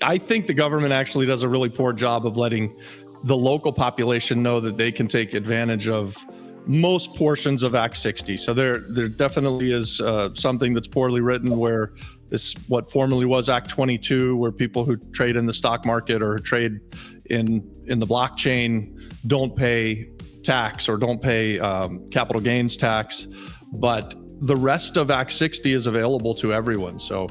I think the government actually does a really poor job of letting the local population know that they can take advantage of most portions of Act 60. So there definitely is something that's poorly written where this, what formerly was Act 22, where people who trade in the stock market or trade in the blockchain don't pay tax or don't pay capital gains tax. But the rest of Act 60 is available to everyone. So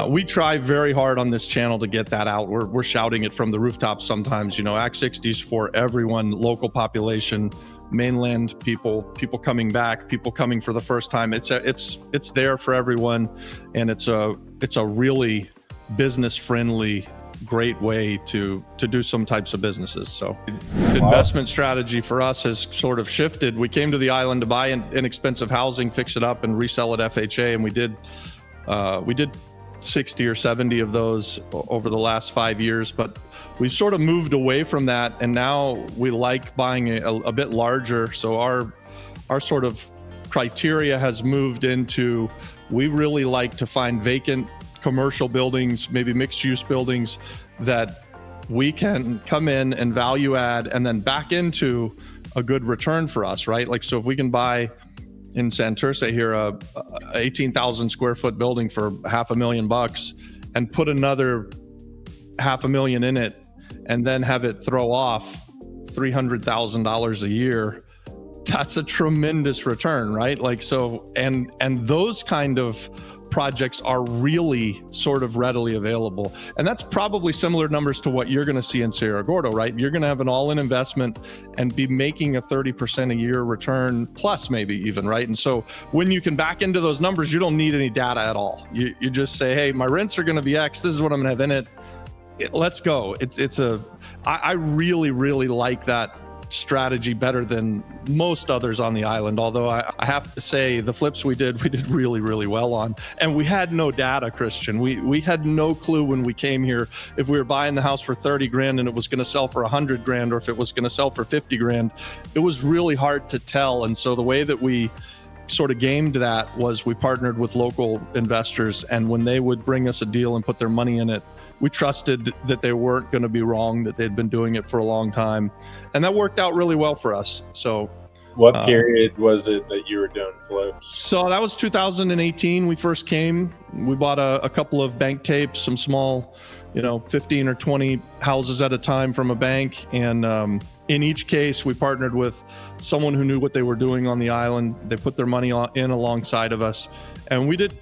we try very hard on this channel to get that out. We're shouting it from the rooftops sometimes. Act 60 is for everyone, local population, mainland people coming back, people coming for the first time. It's there for everyone, and it's a really business friendly, great way to do some types of businesses. So investment strategy for us has sort of shifted. We came to the island to buy inexpensive housing, fix it up, and resell it FHA, and we did 60 or 70 of those over the last 5 years, but we've sort of moved away from that, and now we like buying a bit larger. So our sort of criteria has moved into, we really like to find vacant commercial buildings, maybe mixed use buildings that we can come in and value add and then back into a good return for us, right? Like, so if we can buy in Santurce here, a 18,000 square foot building for $500,000 and put another $500,000 in it and then have it throw off $300,000 a year, that's a tremendous return, right? Like, so, and those kind of projects are really sort of readily available. And that's probably similar numbers to what you're going to see in Cerro Gordo, right? You're going to have an all-in investment and be making a 30% a year return plus, maybe even, right? And so when you can back into those numbers, you don't need any data at all. You just say, hey, my rents are going to be X. This is what I'm going to have in it. Let's go. I really, really like that strategy better than most others on the island. Although I have to say the flips we did really, really well on. And we had no data, Christian. We had no clue when we came here if we were buying the house for 30 grand and it was going to sell for 100 grand or if it was going to sell for 50 grand. It was really hard to tell. And so the way that we sort of gamed that was we partnered with local investors, and when they would bring us a deal and put their money in it, we trusted that they weren't going to be wrong, that they'd been doing it for a long time. And that worked out really well for us. So what period was it that you were doing flips? So that was 2018. We first came. We bought a couple of bank tapes, some small, 15 or 20 houses at a time from a bank. And in each case, we partnered with someone who knew what they were doing on the island. They put their money in alongside of us. And we did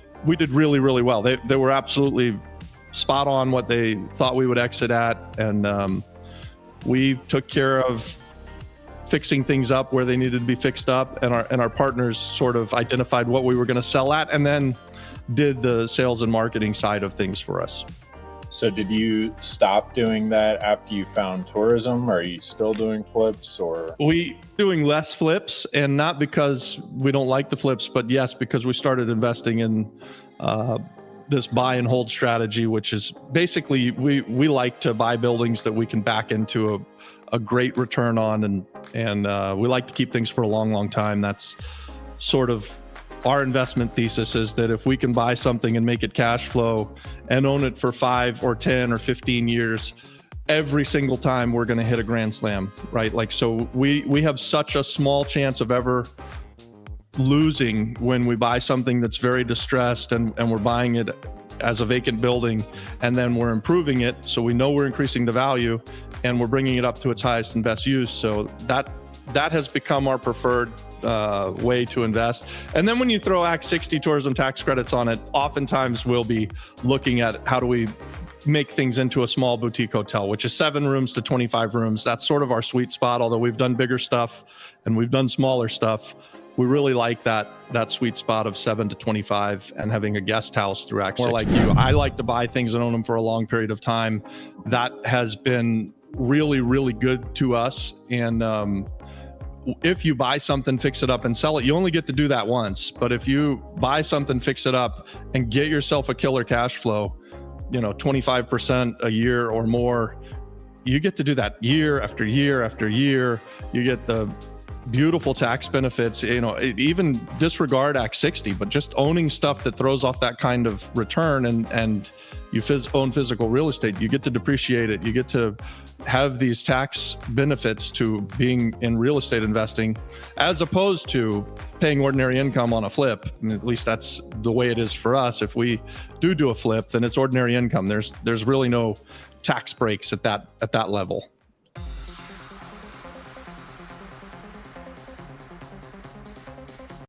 really, really well. They were absolutely spot on what they thought we would exit at. And we took care of fixing things up where they needed to be fixed up. And our partners sort of identified what we were going to sell at and then did the sales and marketing side of things for us. So did you stop doing that after you found tourism? Or are you still doing flips? Or we doing less flips, and not because we don't like the flips, but yes, because we started investing in this buy and hold strategy, which is basically we like to buy buildings that we can back into a great return on, and we like to keep things for a long time. That's sort of our investment thesis, is that if we can buy something and make it cash flow and own it for 5 or 10 or 15 years, every single time we're going to hit a grand slam, right? Like, so we have such a small chance of ever losing when we buy something that's very distressed and we're buying it as a vacant building, and then we're improving it. So we know we're increasing the value and we're bringing it up to its highest and best use. So that has become our preferred way to invest. And then when you throw Act 60 tourism tax credits on it, oftentimes we'll be looking at how do we make things into a small boutique hotel, which is 7 rooms to 25 rooms. That's sort of our sweet spot. Although we've done bigger stuff and we've done smaller stuff, we really like that sweet spot of 7 to 25 and having a guest house through Act 60. More like you, I like to buy things and own them for a long period of time. That has been really, really good to us. And if you buy something, fix it up and sell it, you only get to do that once. But if you buy something, fix it up and get yourself a killer cash flow, 25% a year or more, you get to do that year after year after year. You get the beautiful tax benefits. Even disregard Act 60, but just owning stuff that throws off that kind of return, and you own physical real estate, you get to depreciate it. You get to have these tax benefits to being in real estate investing, as opposed to paying ordinary income on a flip. And at least that's the way it is for us. If we do a flip, then it's ordinary income. There's really no tax breaks at that level.